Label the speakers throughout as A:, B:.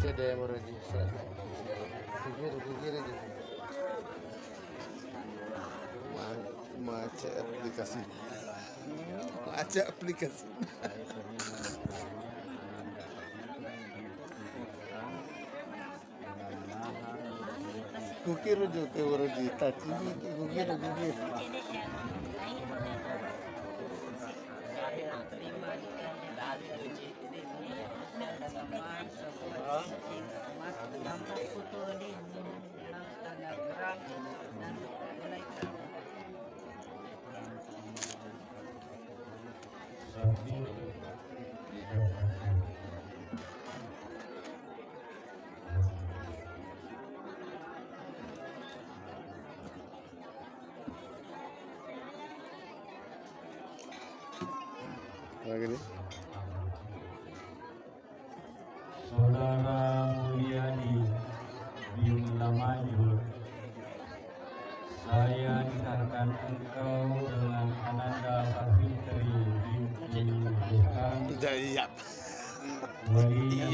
A: Macet deh Muroji. Kikir aja. Macet aplikasi. Macet aplikasi. Kukir aja ke Muroji. Tadi kukir. Lagi nih.
B: Saudara Mulyadi bin Lamajur, saya nikahkan engkau dengan Ananda Safitri binti Bukan.
A: Iya.
B: Walinya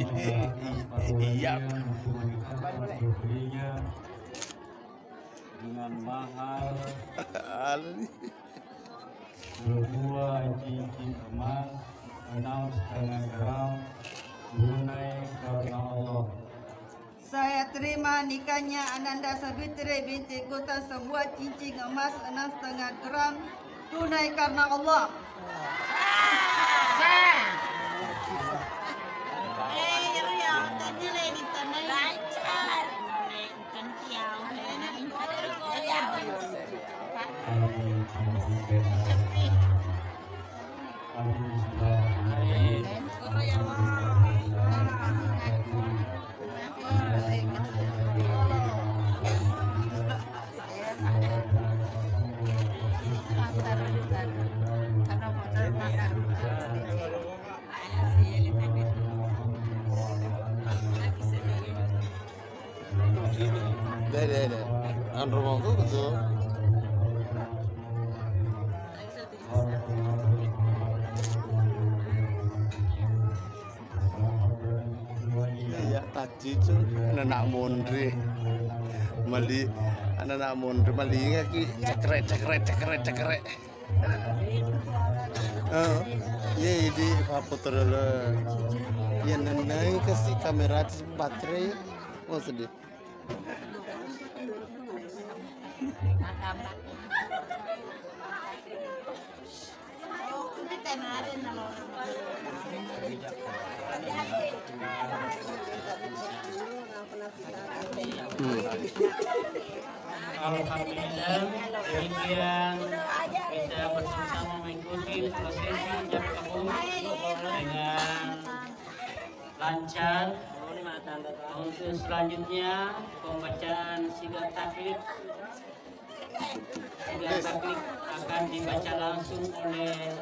B: menyerahkan untuk menikahkan putrinya dengan mahar sebuah cincin emas 6,5 gram tunai karena Allah.
C: Saya terima nikahnya Ananda Safitri binti Kutan sebuah cincin emas 6,5 gram tunai karena Allah.
A: Deh. An rumahku betul. Iya tadi tu anak mondre mali anak mondre mali ngaki cekrek. Ye di foto dulu. Ya nanai kasih kamera baterai maksudnya.
D: Alhamdulillah, demikian kita bersama mengikuti prosesi jam kabul dengan lancar. Untuk selanjutnya pembacaan sigat taklid akan dibaca langsung oleh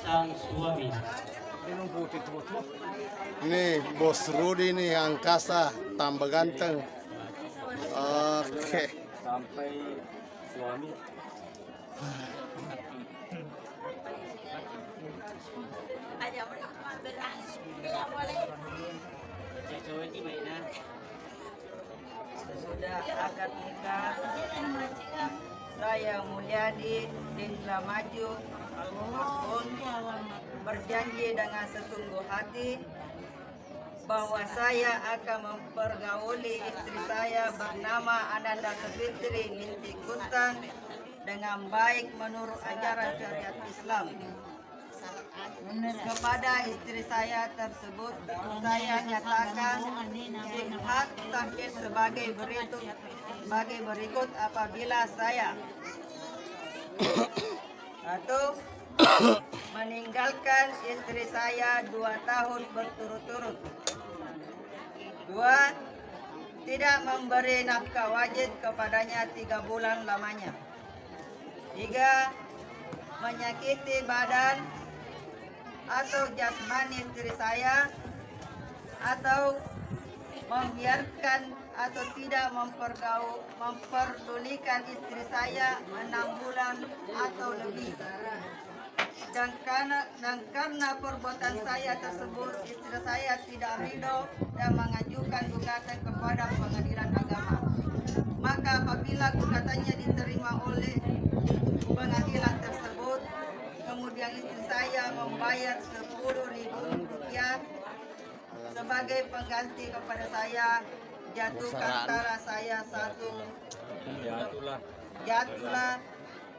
D: sang suami.
A: Ini Bos Rudi nih angkasa tambah ganteng. Oke.
B: Sampai suami
C: Sesudah akad nikah, saya Mulyadi bin Lamajur Al-Muhasun berjanji dengan sesungguh hati bahwa saya akan mempergauli istri saya bernama Ananda Safitri binti Kutan dengan baik menurut ajaran syariat Islam. Kepada istri saya tersebut, saya nyatakan sihat tahlil sebagai berikut apabila saya satu, meninggalkan istri saya 2 tahun berturut-turut. 2, tidak memberi nafkah wajib kepadanya 3 bulan lamanya. 3, menyakiti badan atau jasmani istri saya atau membiarkan atau tidak memperdulikan istri saya 6 bulan atau lebih. dan karena perbuatan saya tersebut istri saya tidak ridho dan mengajukan gugatan kepada pengadilan agama. Maka apabila gugatannya diterima oleh pengadilan tersebut, kemudian istri saya membayar Rp10.000 sebagai pengganti kepada saya, jatuhkan talak saya jatuhlah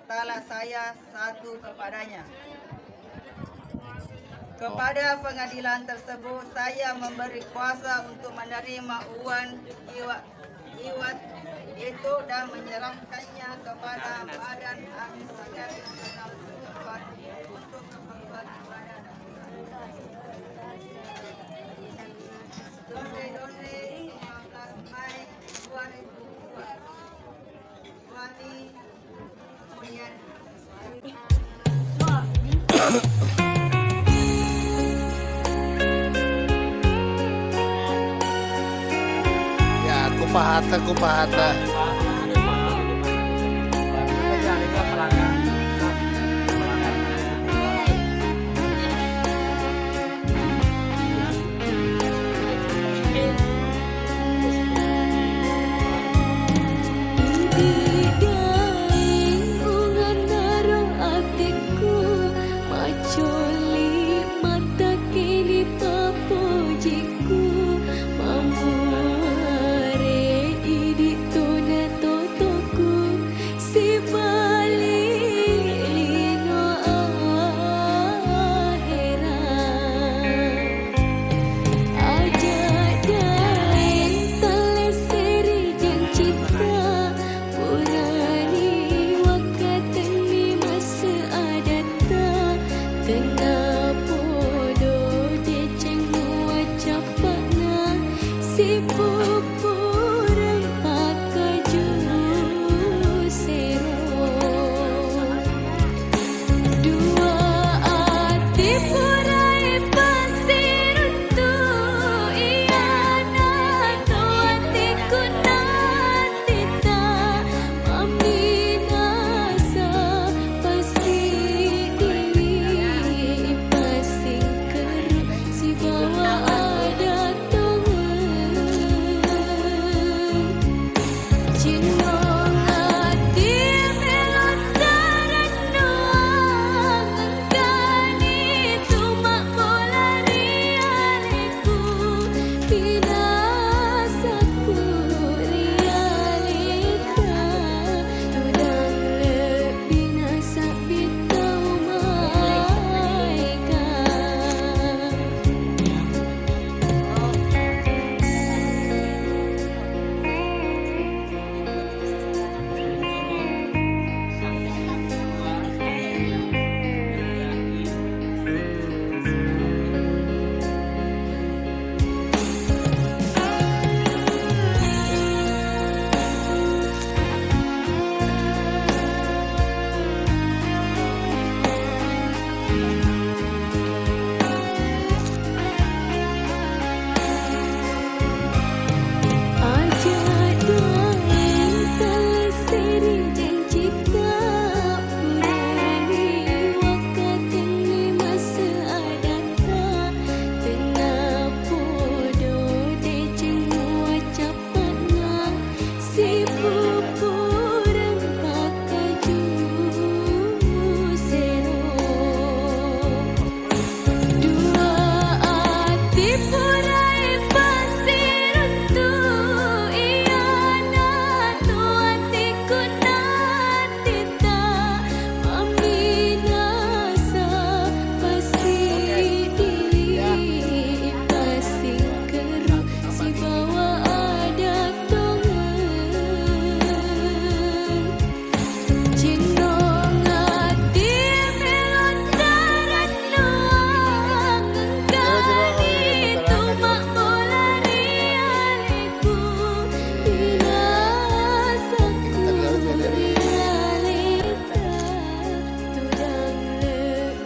C: talak saya satu kepadanya. Kepada pengadilan tersebut saya memberi kuasa untuk menerima uang iwat itu dan menyerahkannya kepada Badan Administratif untuk keperluan badan. Donde 15 Mei 2002. Suami Mulyani.
A: Ya, kupahata.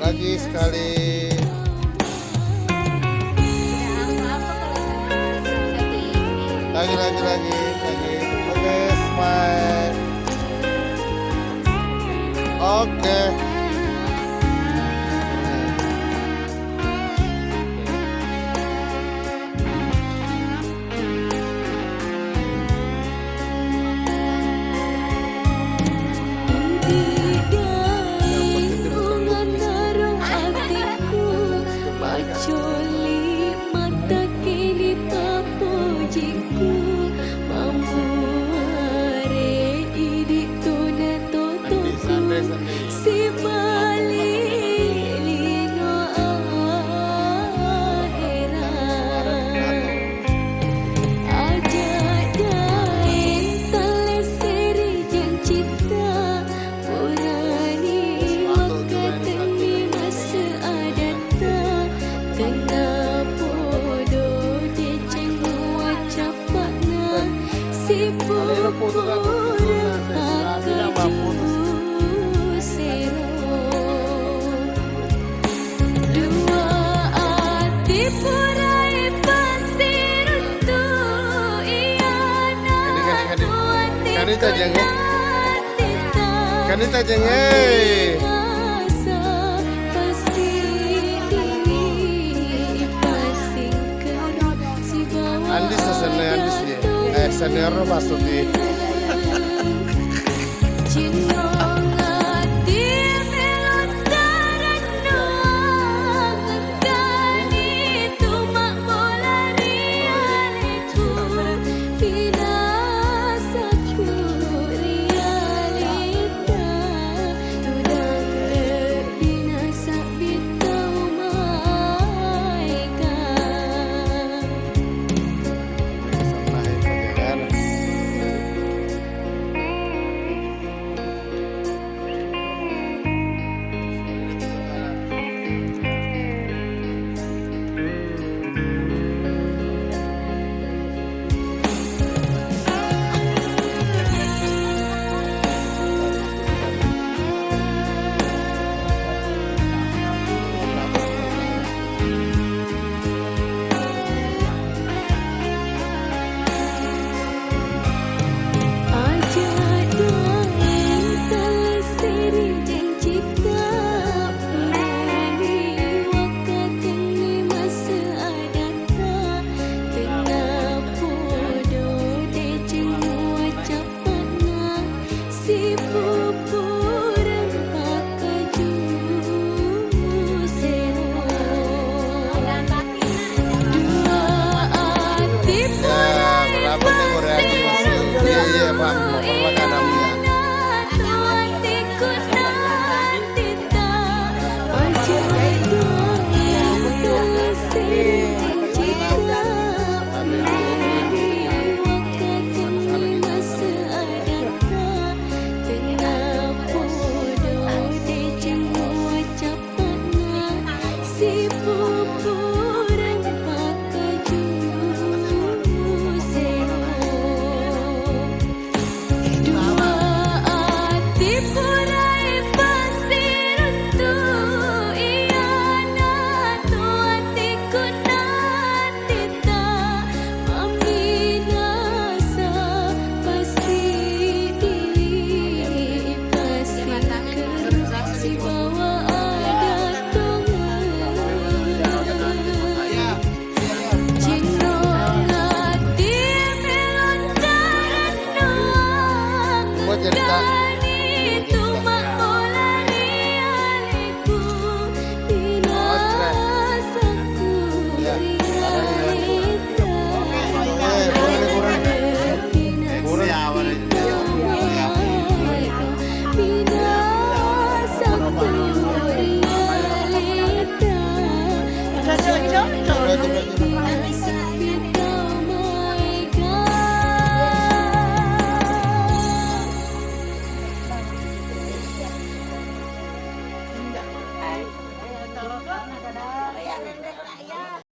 A: Lagi sekali. Lagi. Oke, smile. Oke. Kanita jenge. Kanita jenge. Andis sa Andis ya. Senior pasti di